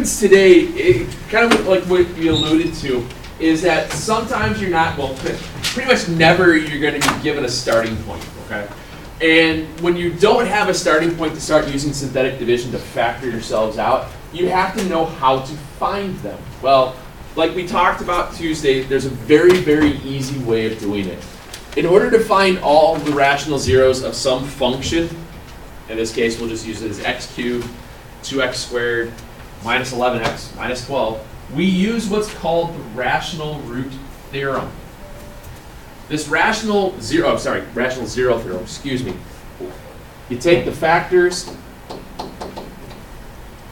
happens today, kind of like what you alluded to, is that sometimes you're not, well, pretty much never you're going to be given a starting point, okay? And when you don't have a starting point to start using synthetic division to factor yourselves out, you have to know how to find them. Well, like we talked about Tuesday, there's a very, very easy way of doing it. In order to find all the rational zeros of some function, in this case we'll just use it as x cubed, 2x squared, minus 11x, minus 12, we use what's called the rational root theorem. This rational zero theorem, excuse me. You take the factors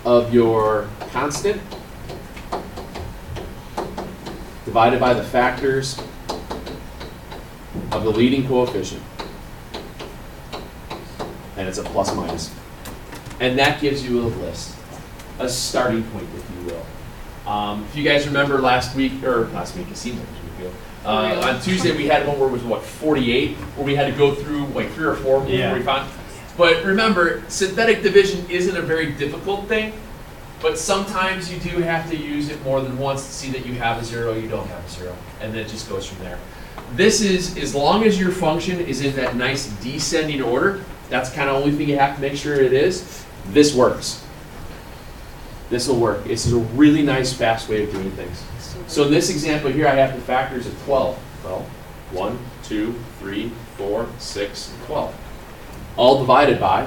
of your constant divided by the factors of the leading coefficient. And it's a plus minus. And that gives you a list, a starting point, if you will. If you guys remember last week, it seems like a week ago, on Tuesday we had one where it was, 48, where we had to go through like 3 or 4 before we found. But remember, synthetic division isn't a very difficult thing, but sometimes you do have to use it more than once to see that you have a zero, you don't have a zero, and then it just goes from there. This is, as long as your function is in that nice descending order, that's kind of the only thing you have to make sure it is, this works. This will work. This is a really nice, fast way of doing things. So in this example here, I have the factors of 12. Well, 1, 2, 3, 4, 6, 12. All divided by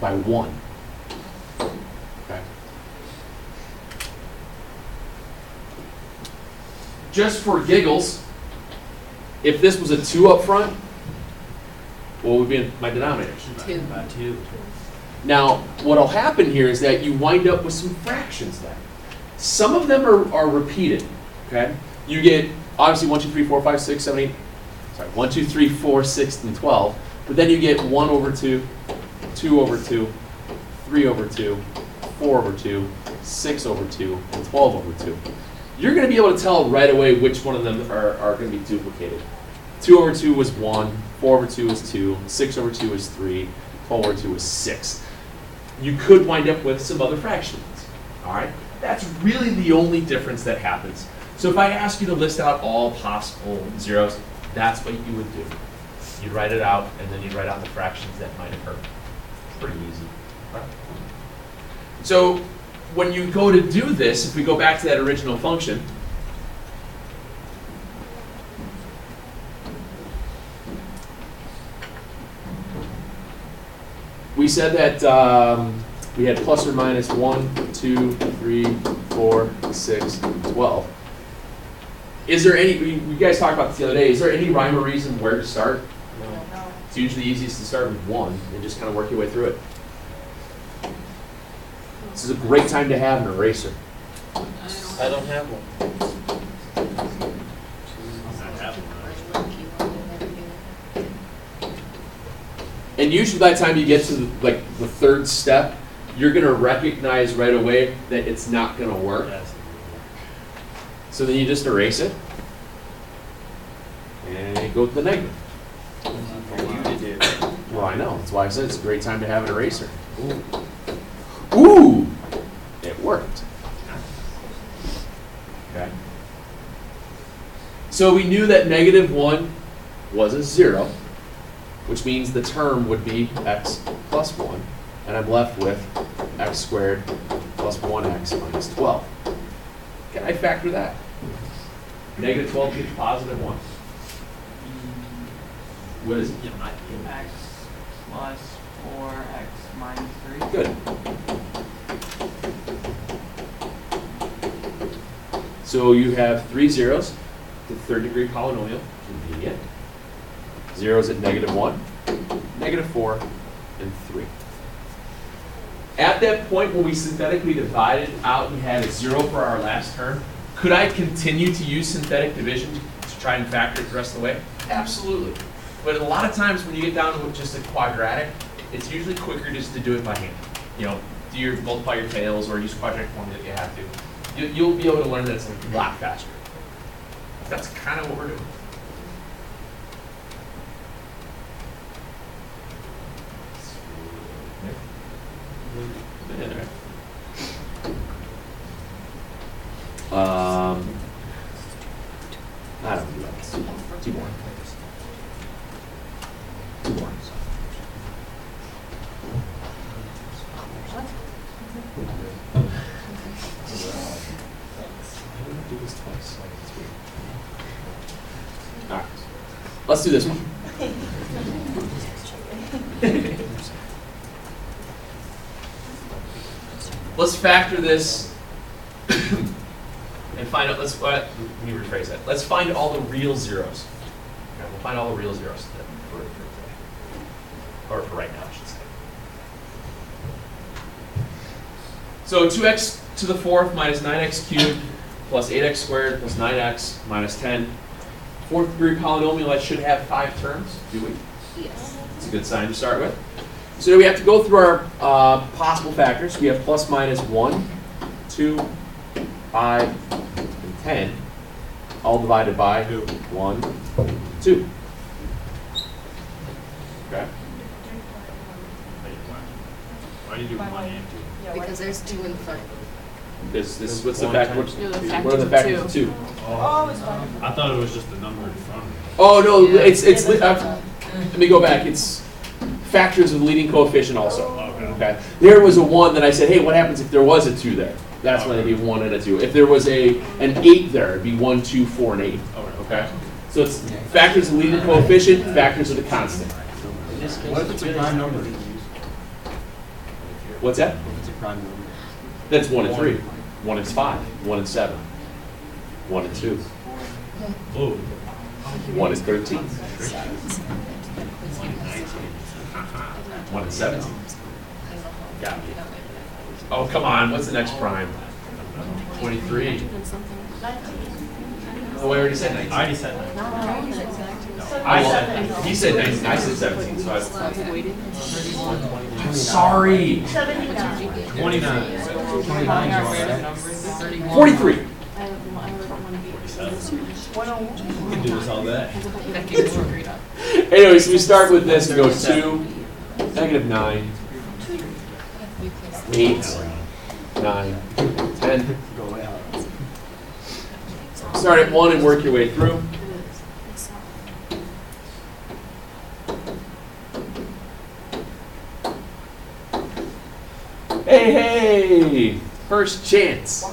by 1. Okay. Just for giggles, if this was a 2 up front, what would be in my denominator? 2. Now, what'll happen here is that you wind up with some fractions then. Some of them are repeated, okay? You get, obviously, 1, 2, 3, 4, 5, 6, 7, 8, 1, 2, 3, 4, 6, and 12. But then you get 1 over 2, 2 over 2, 3 over 2, 4 over 2, 6 over 2, and 12 over 2. You're going to be able to tell right away which one of them are going to be duplicated. 2 over 2 was 1, 4 over 2 is 2, 6 over 2 is 3, 12 over 2 is 6. You could wind up with some other fractions, all right? That's really the only difference that happens. So if I ask you to list out all possible zeros, that's what you would do. You'd write it out, and then you'd write out the fractions that might occur. Pretty easy. Right? So when you go to do this, if we go back to that original function, we said that we had plus or minus 1, 2, 3, 4, 6, 12. Is there any, you guys talked about this the other day, is there any rhyme or reason where to start? No. It's usually easiest to start with 1 and just kind of work your way through it. This is a great time to have an eraser. I don't have one. And usually by the time you get to the third step, you're going to recognize right away that it's not going to work. So then you just erase it and go to the negative. Well, I know. That's why I said it's a great time to have an eraser. Ooh! It worked. Okay. So we knew that negative 1 was a 0, which means the term would be x plus 1, and I'm left with x squared plus 1x minus 12. Can I factor that? Negative 12 gives positive 1. What is it? X plus 4x minus 3. Good. So you have 3 zeros, the third degree polynomial, convenient. Zeros at negative 1, negative 4, and 3. At that point when we synthetically divided out and had a 0 for our last term, could I continue to use synthetic division to try and factor it the rest of the way? Absolutely. But a lot of times when you get down to just a quadratic, it's usually quicker just to do it by hand. You know, multiply your tails or use quadratic formula if you have to. You'll be able to learn that it's a lot faster. That's kind of what we're doing. I don't do that. Two more. Two more. Do this twice. That's weird. All right. Let's do this one. Let's factor this and find out, let me rephrase that. Let's find all the real zeros. Okay, we'll find all the real zeros for right now, I should say. So 2x to the fourth minus 9x cubed plus 8x squared plus 9x minus 10. Fourth degree polynomial, that should have 5 terms, do we? Yes. It's a good sign to start with. So we have to go through our possible factors. We have plus minus 1, 2, 5, and 10, all divided by 1, 2. Okay. Why do you do 1 and 2? Because there's 2 in front. This what's the factor? What No, the are the factors of 2? Oh, I thought it was just the number in front of it. Oh no, Yeah. it's let me go back. It's factors of leading coefficient also. Okay. There was a 1 that I said, hey, what happens if there was a 2 there? That's when it'd be 1 and a 2. If there was an 8 there, it'd be 1, 2, 4, and 8. Okay. So it's factors of leading coefficient, factors of the constant. What if it's a prime number? What's that? If it's a prime number. That's 1 and 3. 1 and 5. 1 and 7. 1 and 2. Oh. 1 and 13. 1 and 17. Got me. Oh, come on. What's the next prime? 23. Oh, I already said 19. I already said that. I said, he said 19. I said 17. So I'm sorry. 29. 43. We can do this all day. Anyway, so we start with this. We go 2, negative 9, 8, 9, 10. Go way out. Start at 1 and work your way through. Hey, hey! First chance.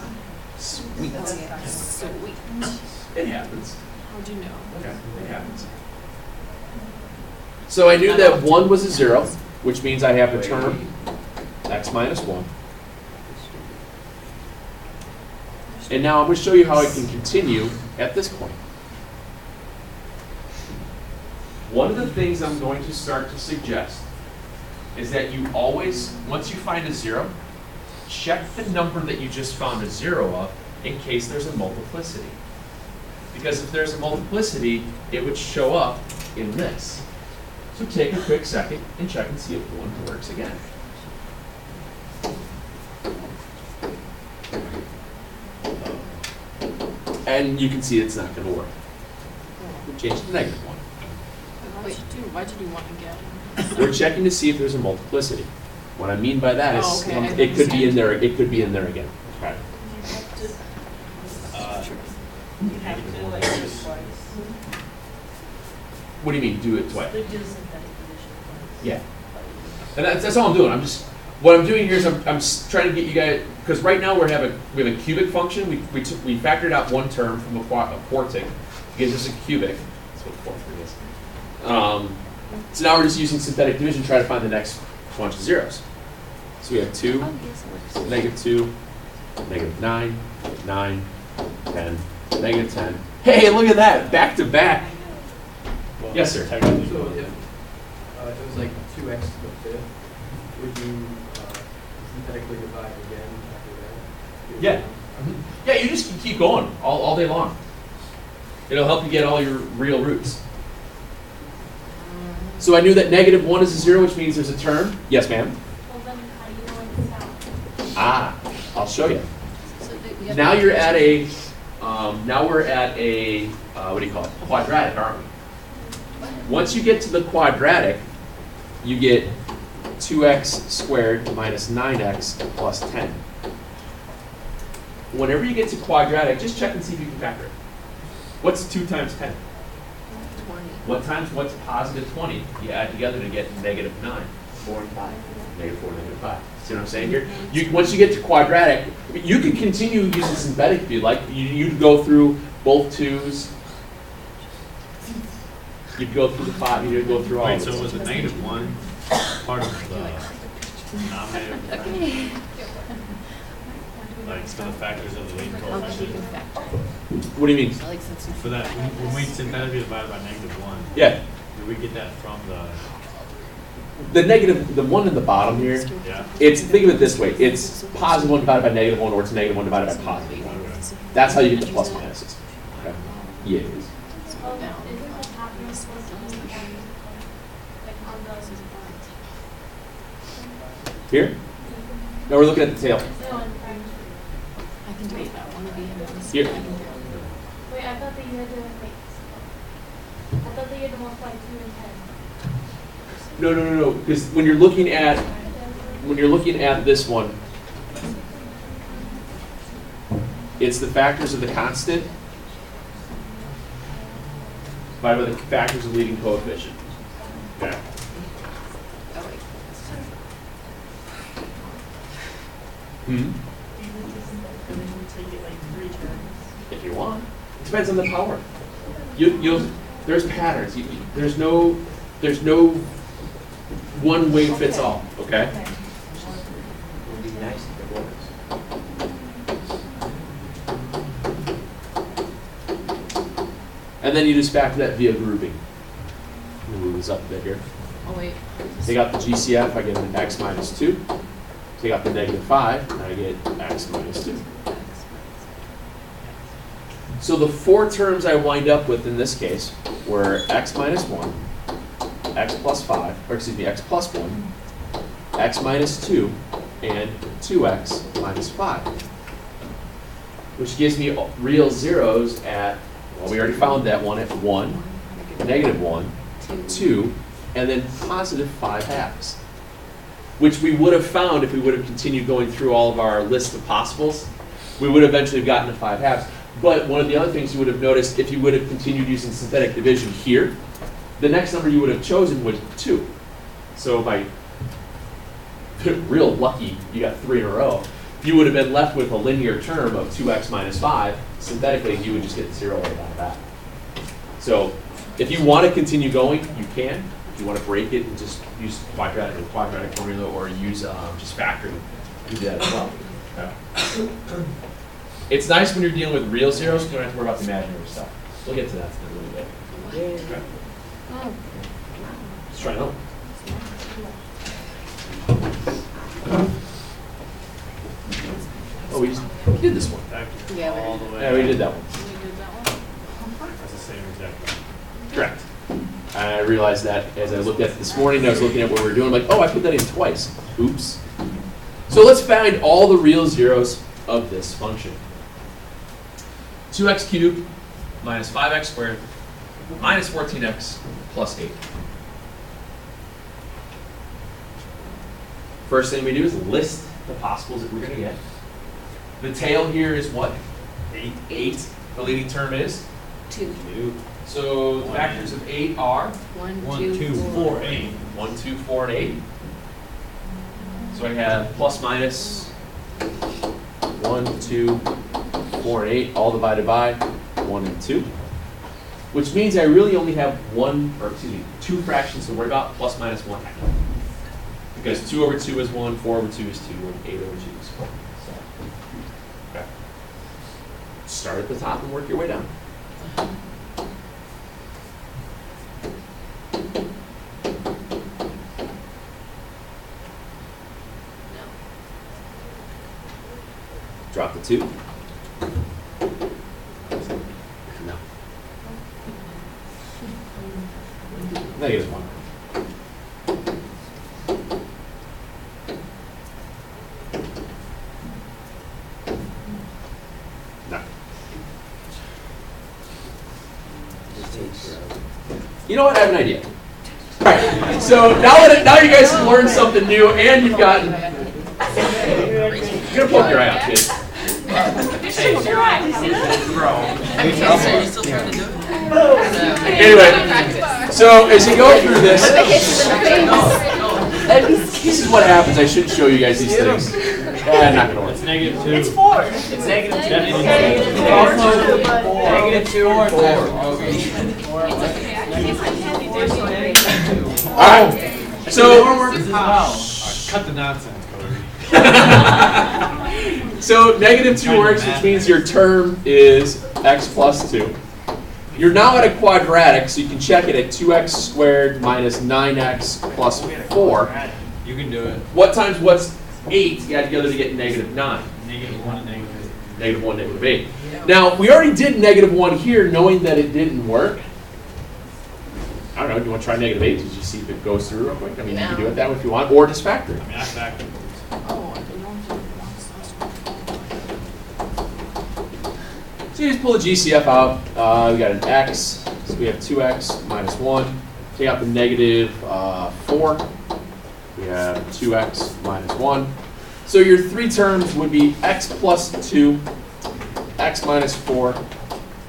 Sweet. Sweet. It happens. How'd you know? Okay, it happens. So I knew that 1 was a 0, which means I have the term x minus 1. And now I'm going to show you how I can continue at this point. One of the things I'm going to start to suggest is that you always, once you find a 0, check the number that you just found a 0 of in case there's a multiplicity. Because if there's a multiplicity, it would show up in this. So take a quick second and check and see if the 1 works again. And you can see it's not going to work. Change to negative 1. Why'd you do 1 again? We're checking to see if there's a multiplicity. What I mean by that is Oh, okay, I it could be in understand. there. It could be in there again. Okay. What do you mean, do it twice? Yeah. And that's all I'm doing. What I'm doing here is I'm trying to get you guys, because right now we have a cubic function. We factored out one term from a quartic, gives us a cubic. That's what quartic is. So now we're just using synthetic division to try to find the next bunch of zeros. So we have 2, negative 2, negative 9, 9, 10, negative 10. Hey, look at that, back to back. Yes, sir. Technically. So if it was like 2x to the fifth, would you synthetically divide again after that? Yeah. Yeah, you just keep going all day long. It'll help you get all your real roots. So I knew that negative 1 is a 0, which means there's a term. Yes, ma'am? Well, then how do you know it's out? Ah, I'll show you. So we have Now you're at a, now we're at a, what do you call it? Quadratic, aren't we? Once you get to the quadratic, you get 2x squared minus 9x plus 10. Whenever you get to quadratic, just check and see if you can factor it. What's 2 times 10? 20. What's positive 20? You add together to get negative 9. 4 and 5. Negative 4, negative 5. See what I'm saying here? Once you get to quadratic, you can continue using synthetic if you like. You'd go through both 2's. You'd go through the 5, you'd go through all Wait, of so it. was the -1 part of the denominator? Like, so the factors of the leading How much you coefficient? can factor. What do you mean? I like since you For that, when we synthetically divide by -1, Yeah. do we get that from The negative, the one in the bottom here, yeah? think of it this way. It's positive 1 divided by negative 1, or it's negative 1 divided by positive 1. That's how you get the plus minuses. Okay? Yeah, it is. Oh, isn't the calculus supposed to be like on the Here? No, we're looking at the tail. no, on front? I can do it that one of the Here. Wait, I thought that you had to wait. I thought that you had to multiply 2 and 10. No. Because when you're looking at this one, it's the factors of the constant divided by the factors of the leading coefficient. Okay. Oh, wait. Hmm? If you want. It depends on the power. There's patterns. There's no one way fits all. Okay. It would be nice if it was. And then you just factor that via grouping. Move this up a bit here. Oh, wait. Take out the GCF, I get an x minus 2. Take out the -5, and I get x minus 2. So the 4 terms I wind up with in this case were x minus 1, x plus 5, or excuse me, x plus 1, x minus 2, and 2x minus 5. Which gives me real zeros at, well, we already found that one at 1, -1, 2, and then positive 5 halves. Which we would have found if we would have continued going through all of our list of possibles. We would eventually have gotten to 5 halves. But one of the other things you would have noticed if you would have continued using synthetic division here, the next number you would have chosen was 2. So by real lucky, you got 3 in a row, you would have been left with a linear term of 2x minus 5. Synthetically, you would just get 0 right out of that. So if you want to continue going, you can. If you want to break it and just use quadratic formula or use just factoring, you do that as well. Okay. It's nice when you're dealing with real zeros, you don't have to worry about the imaginary stuff. We'll get to that in a little bit. Okay. Oh, Let's try another one. Oh, we did this one. Back Yeah, we all the way. Yeah, we did that one. we did that one. That's the same exact thing. Correct. I realized that as I looked at it this morning, I was looking at what we were doing, like, oh, I put that in twice. Oops. So let's find all the real zeros of this function. 2x cubed minus 5x squared minus 14x plus 8. First thing we do is list the possibles that we're going to get. The tail here is what? 8. The leading term is? 2. 2, So the factors of 8 are 1, 2, 4, 8. 1, 2, 4, and 8. So I have plus minus 1, 2, 4, and 8, all divided by 1 and 2. Which means I really only have 2 fractions to worry about, plus minus 1. Because 2 over 2 is 1, 4 over 2 is 2, and 8 over 2 is 4. So, okay. Start at the top and work your way down. Drop the 2. No. -1. No. You know what? I have an idea. All right. So now you guys have learned something new, and you've gotten. You're gonna poke your eye out, kid. Anyway, so as you go through this, this is what happens. I should show you guys these things. Not gonna work. It's -2. It's 4. It's negative 2. Negative 2 or 4. All right. So. Cut the nonsense, Cody. So -2 works, which means your term is x plus 2. You're now at a quadratic, so you can check it at 2x squared minus 9x plus 4. You can do it. What times what's 8 you add together to get -9? -1 and -2. -1, -8. Now, we already did -1 here, knowing that it didn't work. I don't know, do you want to try -8? Did you see if it goes through real quick? I mean, you can do it that way if you want, or just factor it. I mean, I factored. So you just pull the GCF out. We got an x, so we have 2x minus 1. Take out the -4. We have 2x minus 1. So your three terms would be x plus 2, x minus 4,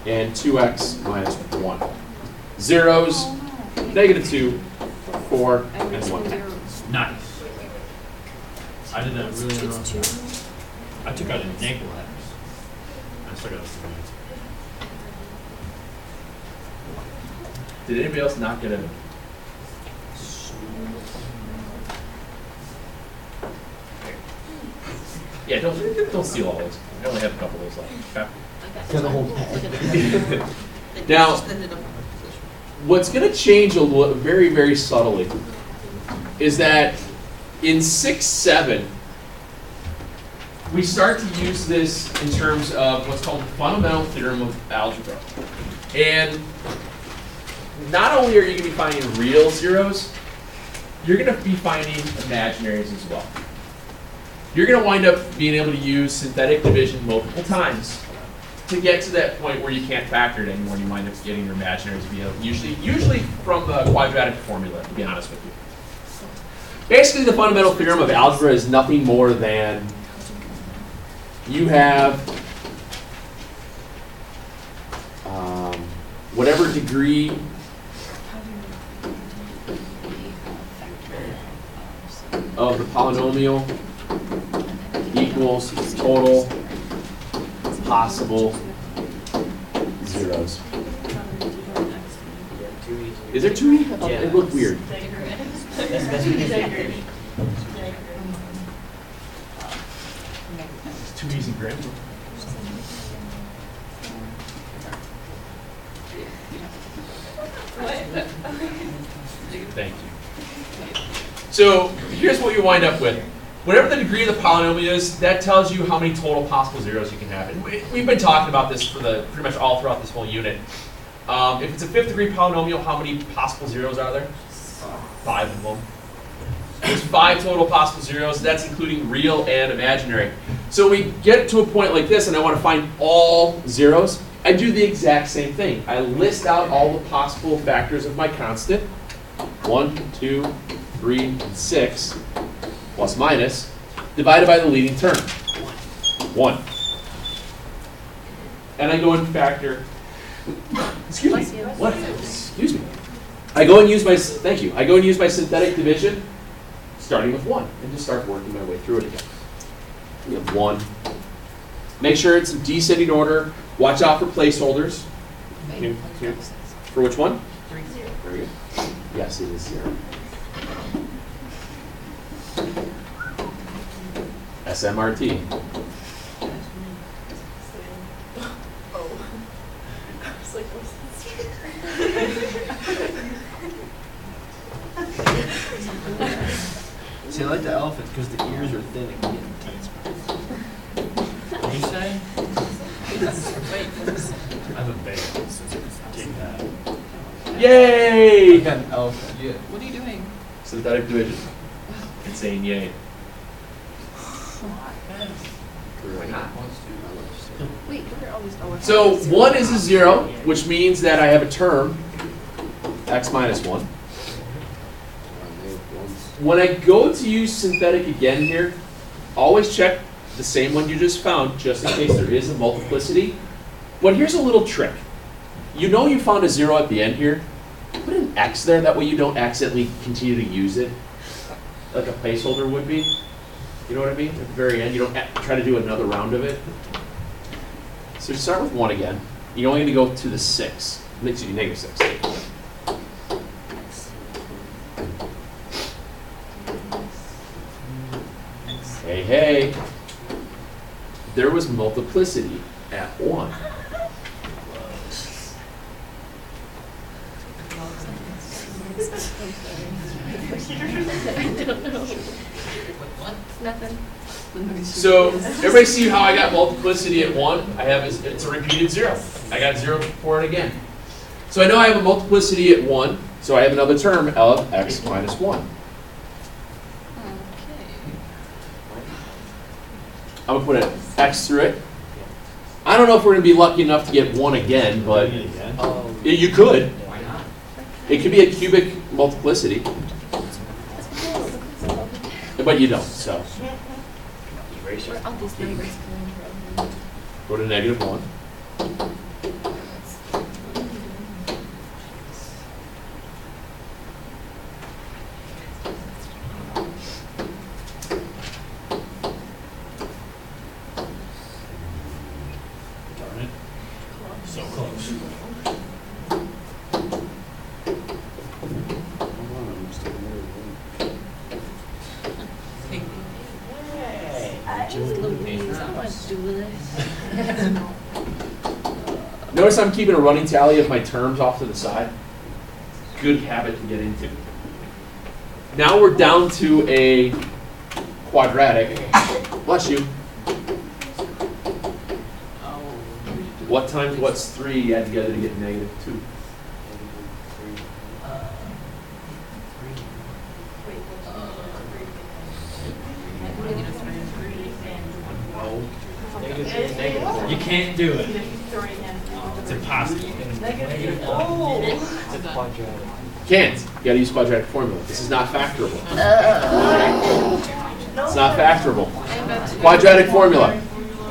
and 2x minus 1. Zeros, -2, 4, and 1. Nice. I did that really wrong. I took out a negative x. I still got a 3. Did anybody else not get a? Yeah, don't steal all those. I only have a couple of those left. Got the whole pack. Now, what's going to change very, very subtly is that in 6-7, we start to use this in terms of what's called the fundamental theorem of algebra. And not only are you going to be finding real zeros, you're going to be finding imaginaries as well. You're going to wind up being able to use synthetic division multiple times to get to that point where you can't factor it anymore, and you wind up getting your imaginaries via usually from the quadratic formula, to be honest with you. Basically, the fundamental theorem of algebra is nothing more than you have whatever degree of the polynomial equals total possible zeros. Is there 2 e? Oh, it looked weird. That's It's too easy, Graham. Thank you. So here's what you wind up with. Whatever the degree of the polynomial is, that tells you how many total possible zeros you can have. And we've been talking about this for pretty much all throughout this whole unit. If it's a 5th degree polynomial, how many possible zeros are there? 5 of them. There's 5 total possible zeros. That's including real and imaginary. So we get to a point like this, and I want to find all zeros. I do the exact same thing. I list out all the possible factors of my constant. 1, 2, 3, and 6, plus minus, divided by the leading term. 1. And I go and factor. Excuse me. What? Excuse me. I go and use my, thank you. I go and use my synthetic division, starting with 1, and just start working my way through it again. We have 1. Make sure it's in descending order. Watch out for placeholders. 2. For which one? 3. Very good. Yes, it is 0. SMRT. See, I like the elephant because the ears are thin and can get What did you say? Wait. I have a big since take that. Yay! got an elephant. Yeah. What are you doing? Synthetic division. It's saying yay. Why not? Wait, what are all these? Oh, So 1 is a 0, which means that I have a term, x minus 1. when I go to use synthetic again here, always check the same one you just found, just in case there is a multiplicity. But here's a little trick. You know you found a 0 at the end here. Put an X there, that way you don't accidentally continue to use it, like a placeholder would be. You know what I mean? At the very end, you don't try to do another round of it. So you start with 1 again. You're only going to go to the 6. Makes you negative 6. Hey, hey. There was multiplicity at 1. I don't know. Nothing. So everybody see how I got multiplicity at 1? I have it's a repeated 0. I got 0 for it again. So I know I have a multiplicity at 1, so I have another term of x minus 1. I'm going to put an x through it. I don't know if we're going to be lucky enough to get 1 again, but you could. Why not? It could be a cubic multiplicity, but you don't, so. Where are all these numbers coming from? Go to negative 1. Darn it. So close. Louise, I want to do this. Notice I'm keeping a running tally of my terms off to the side. Good habit to get into. Now we're down to a quadratic. Bless you. What times what's 3 you add together to get negative 2? You can't do it. It's impossible. Can't. You gotta use quadratic formula. This is not factorable. It's not factorable. Quadratic formula.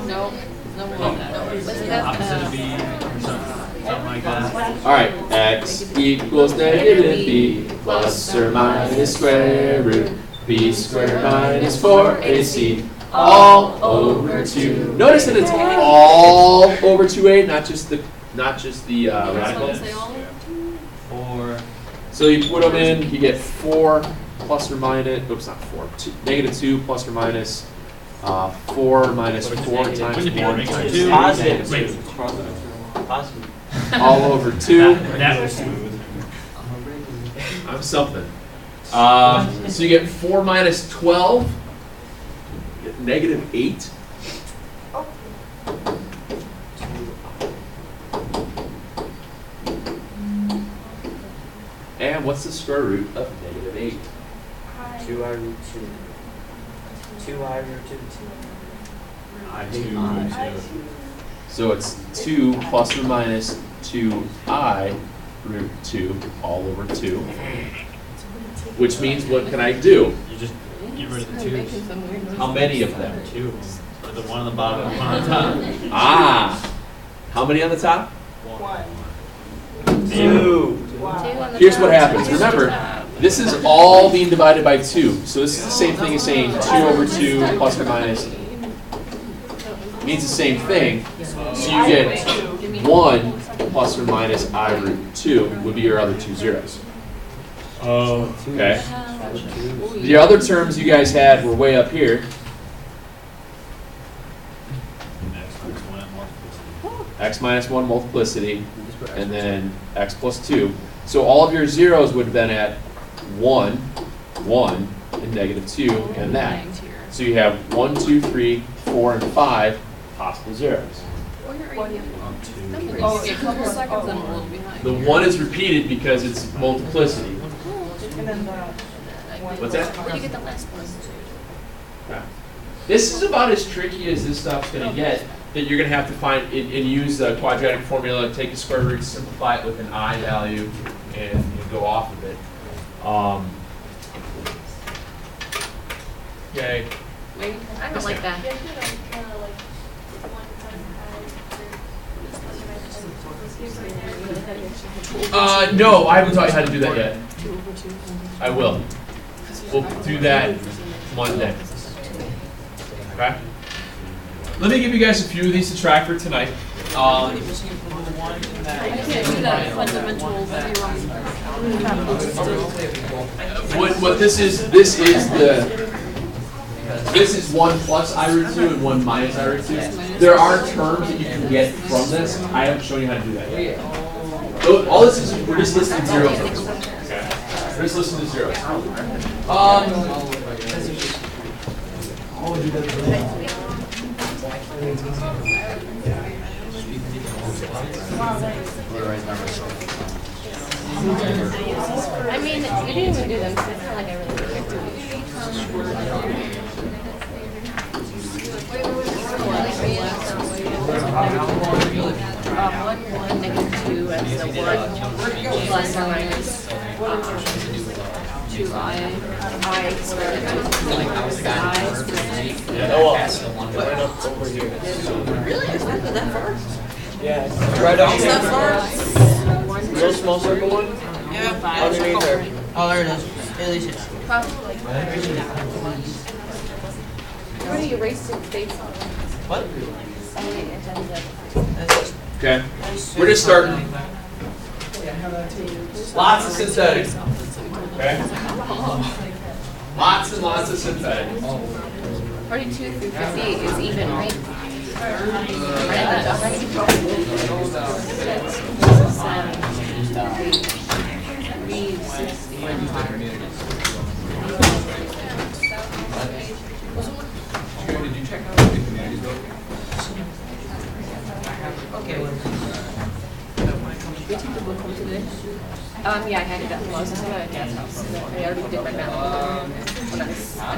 No, no more than that. Wasn't that, Opposite of B or something like that. All right. X equals negative b plus or minus square root b squared minus 4ac all over 2. Notice that it's all over 2a, not just the radical. Or So you put them in, you get 4 plus or minus, oops, not 4, negative 2 plus or minus 4 minus 4 times 1 Wouldn't it be times negative 2? Positive. Wait, Positive. all over 2. that was smooth. I'm something. So you get 4 minus 12, you get negative 8. And what's the square root of negative 8? 2i root 2. 2i root 2. I2. So it's 2 plus or minus 2i root 2 all over 2. Which means what can I do? You just get rid of the making 2's. some weird noises. How many of them? 2. The one on the bottom, the one on top. Ah! How many on the top? 2. Two on the Here's top, what happens. two on the Remember, top. this is all being divided by 2. So this is the same thing as saying 2 over 2 plus or minus. It means the same thing. So you get 1 plus or minus I root 2 would be your other 2 zeros. Oh. Okay? The other terms you guys had were way up here. X minus 1 multiplicity, and then x plus 2. So all of your zeros would have been at 1, 1, and negative 2, and that. So you have 1, 2, 3, 4, and 5 possible zeros. Where are you? Oh, a couple seconds, I'm a little behind. The 1 is repeated because it's multiplicity. What's that? Where did you get the last one? This is about as tricky as this stuff's going to get, that you're going to have to find and use the quadratic formula, take a square root, simplify it with an I value, and go off of it. Yay. Wait, I don't like that. You have to like 1 times No, I haven't taught you how to do that yet. I will. We'll do that Monday. Okay? Let me give you guys a few of these to try for tonight. I can't do that fundamental What this is one plus I root 2 and one minus I root 2. There are terms that you can get from this. I haven't shown you how to do that yet. All this is, we're just listing zeros on this one. Okay. We're just listing the zeros. I mean, you didn't even do them, so it's not like I really picked them. One, -2 as the 1, plus or minus 2i squared, Really? Is that far? Yeah. Right off. Is that far? Little small circle one? Yeah. Underneath there. Oh, there it is. At least it's. Probably. You already erased it based on. What? Okay. We're just starting. Lots of synthetics. Okay? Lots and lots of synthetics. 42 through 58 is even, right? Did you check out the communities though? Okay. Yeah, I had it at the most. I had a dad's house. I already did my math.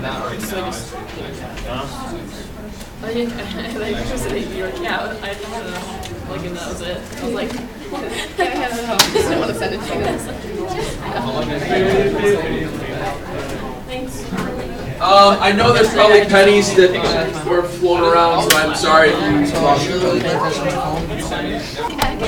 Not right now. I didn't, like, just like, you were, yeah, I just, like, and that was it. I was like, I have it at home, I just don't want to send it to you. Thanks. I know there's probably pennies that were floating around, so I'm sorry if you lost your